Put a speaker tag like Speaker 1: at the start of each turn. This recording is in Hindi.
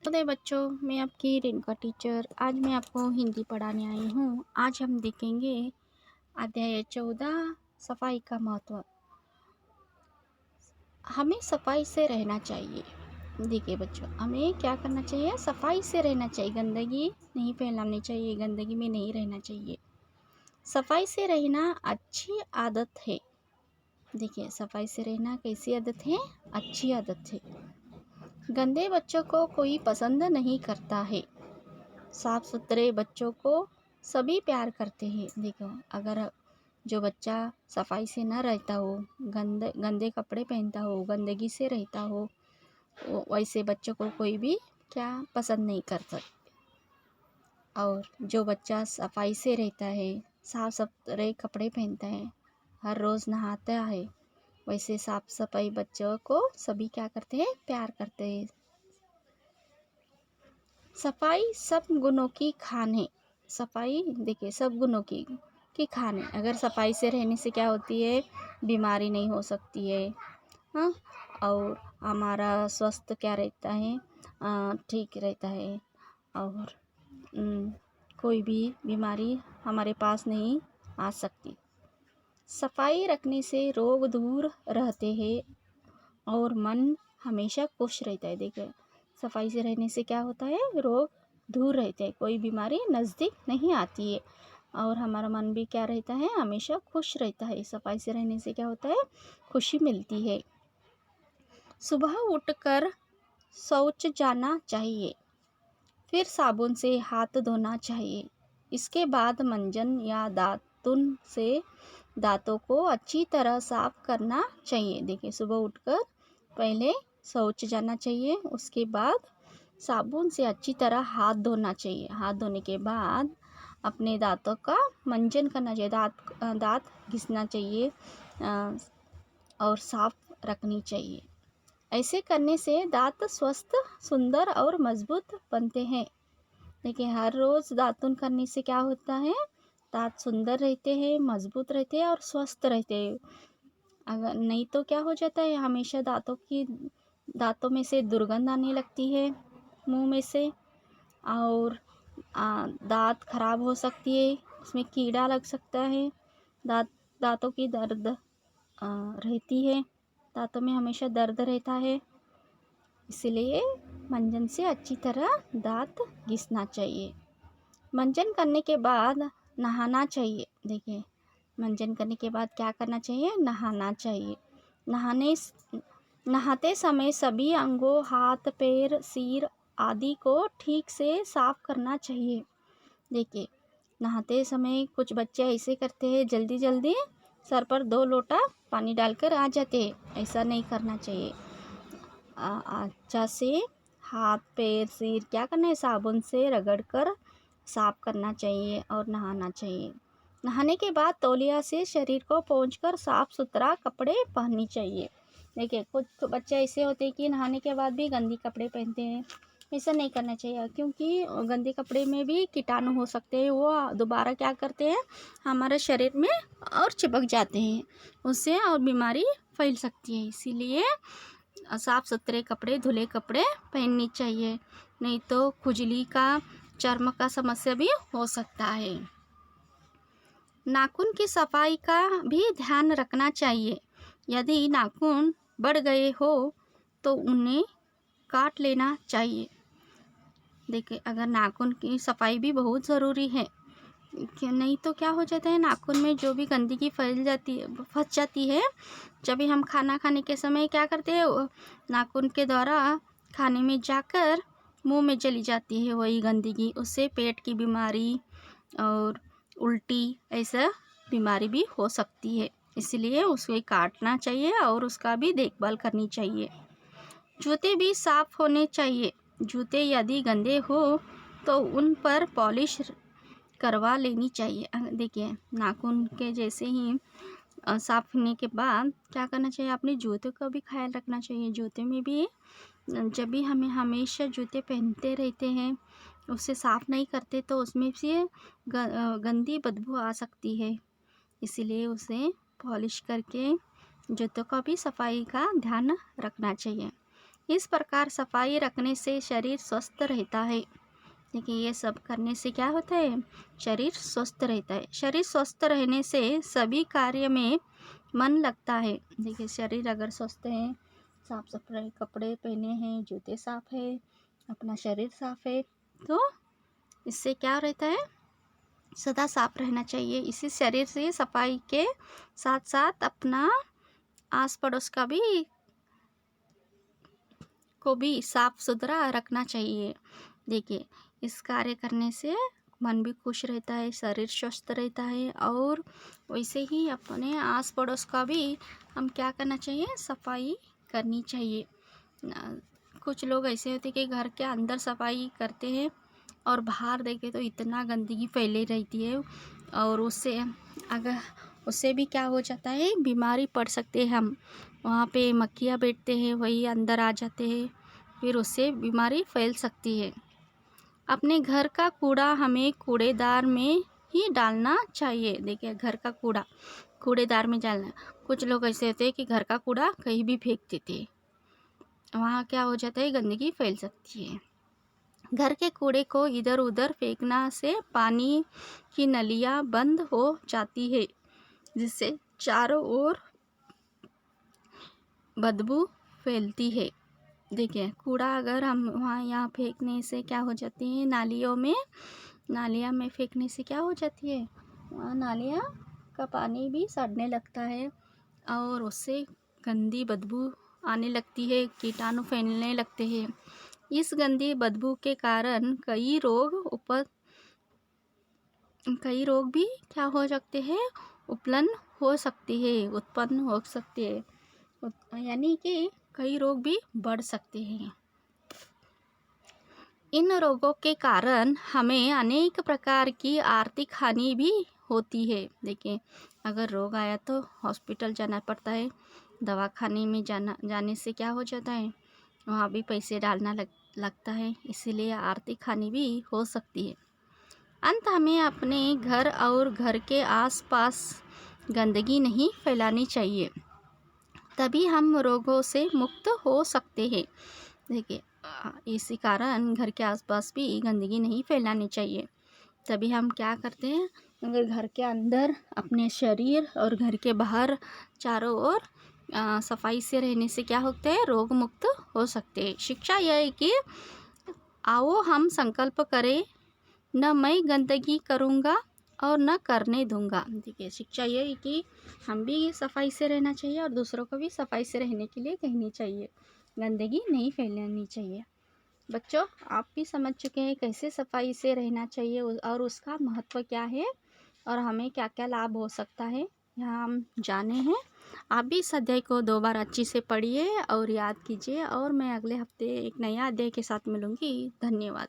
Speaker 1: नमस्ते बच्चों, मैं आपकी रिंका टीचर। आज मैं आपको हिंदी पढ़ाने आई हूँ। आज हम देखेंगे अध्याय 14 सफाई का महत्व। हमें सफाई से रहना चाहिए। देखिए बच्चों, हमें क्या करना चाहिए? सफाई से रहना चाहिए। गंदगी नहीं फैलानी चाहिए, गंदगी में नहीं रहना चाहिए। सफाई से रहना अच्छी आदत है। देखिए, सफाई से रहना कैसी आदत है? अच्छी आदत है। गंदे बच्चों को कोई पसंद नहीं करता है। साफ सुथरे बच्चों को सभी प्यार करते हैं। देखो, अगर जो बच्चा सफाई से ना रहता हो, गंदे कपड़े पहनता हो, गंदगी से रहता हो, वैसे बच्चों को कोई भी क्या पसंद नहीं करता। और जो बच्चा सफाई से रहता है, साफ सुथरे कपड़े पहनता है, हर रोज़ नहाता है, वैसे साफ सफाई बच्चों को सभी क्या करते हैं? प्यार करते हैं। सफाई सब गुणों की खान है। सफाई देखिए सब गुणों की खान है। अगर सफाई से रहने से क्या होती है? बीमारी नहीं हो सकती है। हाँ, और हमारा स्वास्थ्य क्या रहता है? ठीक रहता है। और कोई भी बीमारी हमारे पास नहीं आ सकती। सफाई रखने से रोग दूर रहते हैं और मन हमेशा खुश रहता है। देखिए, सफाई से रहने से क्या होता है? रोग दूर रहते हैं, कोई बीमारी नज़दीक नहीं आती है और हमारा मन भी क्या रहता है? हमेशा खुश रहता है। सफाई से रहने से क्या होता है? खुशी मिलती है। सुबह उठकर शौच जाना चाहिए, फिर साबुन से हाथ धोना चाहिए। इसके बाद मंजन या दातुन से दांतों को अच्छी तरह साफ करना चाहिए। देखिए, सुबह उठकर पहले शौच जाना चाहिए, उसके बाद साबुन से अच्छी तरह हाथ धोना चाहिए। हाथ धोने के बाद अपने दांतों का मंजन करना चाहिए, दांत घिसना चाहिए और साफ रखनी चाहिए। ऐसे करने से दांत स्वस्थ, सुंदर और मजबूत बनते हैं। देखिए, हर रोज़ दातुन करने से क्या होता है? दांत सुंदर रहते हैं, मजबूत रहते हैं और स्वस्थ रहते हैं। अगर नहीं तो क्या हो जाता है? हमेशा दांतों में से दुर्गंध आने लगती है, मुंह में से, और दांत खराब हो सकती है, उसमें कीड़ा लग सकता है। दांतों की दर्द रहती है, दांतों में हमेशा दर्द रहता है। इसलिए मंजन से अच्छी तरह दांत घिसना चाहिए। मंजन करने के बाद नहाना चाहिए। देखिए, मंजन करने के बाद क्या करना चाहिए? नहाना चाहिए। नहाते समय सभी अंगों, हाथ पैर, सिर आदि को ठीक से साफ करना चाहिए। देखिए, नहाते समय कुछ बच्चे ऐसे करते हैं, जल्दी जल्दी सर पर 2 लोटा पानी डालकर आ जाते हैं। ऐसा नहीं करना चाहिए। अच्छा से हाथ पैर सिर क्या करना है? साबुन से रगड़ कर साफ करना चाहिए और नहाना चाहिए। नहाने के बाद तौलिया से शरीर को पोंछकर साफ सुथरा कपड़े पहननी चाहिए। देखिए, कुछ बच्चे ऐसे होते हैं कि नहाने के बाद भी गंदी कपड़े पहनते हैं। ऐसा नहीं करना चाहिए, क्योंकि गंदे कपड़े में भी कीटाणु हो सकते हैं। वो दोबारा क्या करते हैं? हमारे शरीर में और चिपक जाते हैं, उससे और बीमारी फैल सकती है। इसीलिए साफ सुथरे कपड़े, धुले कपड़े पहननी चाहिए, नहीं तो खुजली का, चर्म का समस्या भी हो सकता है। नाखून की सफाई का भी ध्यान रखना चाहिए। यदि नाखून बढ़ गए हो तो उन्हें काट लेना चाहिए। देखिए, अगर नाखून की सफाई भी बहुत ज़रूरी है, नहीं तो क्या हो जाता है? नाखून में जो भी गंदगी फंस जाती है। जब भी हम खाना खाने के समय क्या करते हैं? नाखून के द्वारा खाने में जाकर मुंह में चली जाती है वही गंदगी। उससे पेट की बीमारी और उल्टी ऐसा बीमारी भी हो सकती है। इसलिए उसे काटना चाहिए और उसका भी देखभाल करनी चाहिए। जूते भी साफ होने चाहिए। जूते यदि गंदे हो तो उन पर पॉलिश करवा लेनी चाहिए। देखिए, नाखून के जैसे ही साफ होने के बाद क्या करना चाहिए? अपने जूतों का भी ख्याल रखना चाहिए। जूते में भी जब भी हमें हमेशा जूते पहनते रहते हैं, उसे साफ़ नहीं करते तो उसमें से गंदी बदबू आ सकती है। इसीलिए उसे पॉलिश करके जूतों का भी सफाई का ध्यान रखना चाहिए। इस प्रकार सफाई रखने से शरीर स्वस्थ रहता है। देखिए ये सब करने से क्या होता है, शरीर स्वस्थ रहता है। शरीर स्वस्थ रहने से सभी कार्य में मन लगता है। देखिए शरीर अगर स्वस्थ है, साफ सफाई कपड़े पहने हैं, जूते साफ है, अपना शरीर साफ है, तो इससे क्या रहता है, सदा साफ रहना चाहिए। इसी शरीर से सफाई के साथ साथ अपना आस पड़ोस का भी साफ सुथरा रखना चाहिए। देखिए इस कार्य करने से मन भी खुश रहता है, शरीर स्वस्थ रहता है, और वैसे ही अपने आस पड़ोस का भी हम क्या करना चाहिए, सफाई करनी चाहिए। कुछ लोग ऐसे होते कि घर के अंदर सफाई करते हैं और बाहर देखे तो इतना गंदगी फैली रहती है, और उससे भी क्या हो जाता है, बीमारी पड़ सकते हैं हम। वहाँ पे मक्खियाँ बैठते हैं, वही अंदर आ जाते हैं, फिर उससे बीमारी फैल सकती है। अपने घर का कूड़ा हमें कूड़ेदार में ही डालना चाहिए। देखिए घर का कूड़ा कूड़ेदार में डालना। कुछ लोग ऐसे होते हैं कि घर का कूड़ा कहीं भी फेंक देते हैं, वहाँ क्या हो जाता है, गंदगी फैल सकती है। घर के कूड़े को इधर उधर फेंकना से पानी की नलियाँ बंद हो जाती है, जिससे चारों ओर बदबू फैलती है। देखिए कूड़ा अगर हम वहाँ यहाँ फेंकने से क्या हो जाती है, नालियाँ में फेंकने से क्या हो जाती है, वहाँ नालियाँ का पानी भी सड़ने लगता है, और उससे गंदी बदबू आने लगती है, कीटाणु फैलने लगते हैं। इस गंदी बदबू के कारण कई रोग भी क्या हो सकते हैं, उत्पन्न हो सकते हैं, यानी कि कई रोग भी बढ़ सकते हैं। इन रोगों के कारण हमें अनेक प्रकार की आर्थिक हानि भी होती है। देखिए अगर रोग आया तो हॉस्पिटल जाना पड़ता है, दवाखाने में जाने से क्या हो जाता है, वहाँ भी पैसे डालना लगता है, इसीलिए आर्थिक हानि भी हो सकती है। अंत हमें अपने घर और घर के आसपास गंदगी नहीं फैलानी चाहिए, तभी हम रोगों से मुक्त हो सकते हैं। देखिए इसी कारण घर के आसपास भी गंदगी नहीं फैलानी चाहिए। तभी हम क्या करते हैं, अगर घर के अंदर अपने शरीर और घर के बाहर चारों ओर सफाई से रहने से क्या होते हैं, रोग मुक्त हो सकते हैं। शिक्षा यह है कि आओ हम संकल्प करें, न मैं गंदगी करूँगा और न करने दूंगा। देखिए शिक्षा ये है कि हम भी सफाई से रहना चाहिए और दूसरों को भी सफाई से रहने के लिए कहनी चाहिए, गंदगी नहीं फैलानी चाहिए। बच्चों आप भी समझ चुके हैं कैसे सफाई से रहना चाहिए और उसका महत्व क्या है और हमें क्या क्या लाभ हो सकता है, यहाँ हम जाने हैं। आप भी इस अध्याय को 2 बार अच्छी से पढ़िए और याद कीजिए, और मैं अगले हफ्ते एक नया अध्याय के साथ मिलूँगी। धन्यवाद।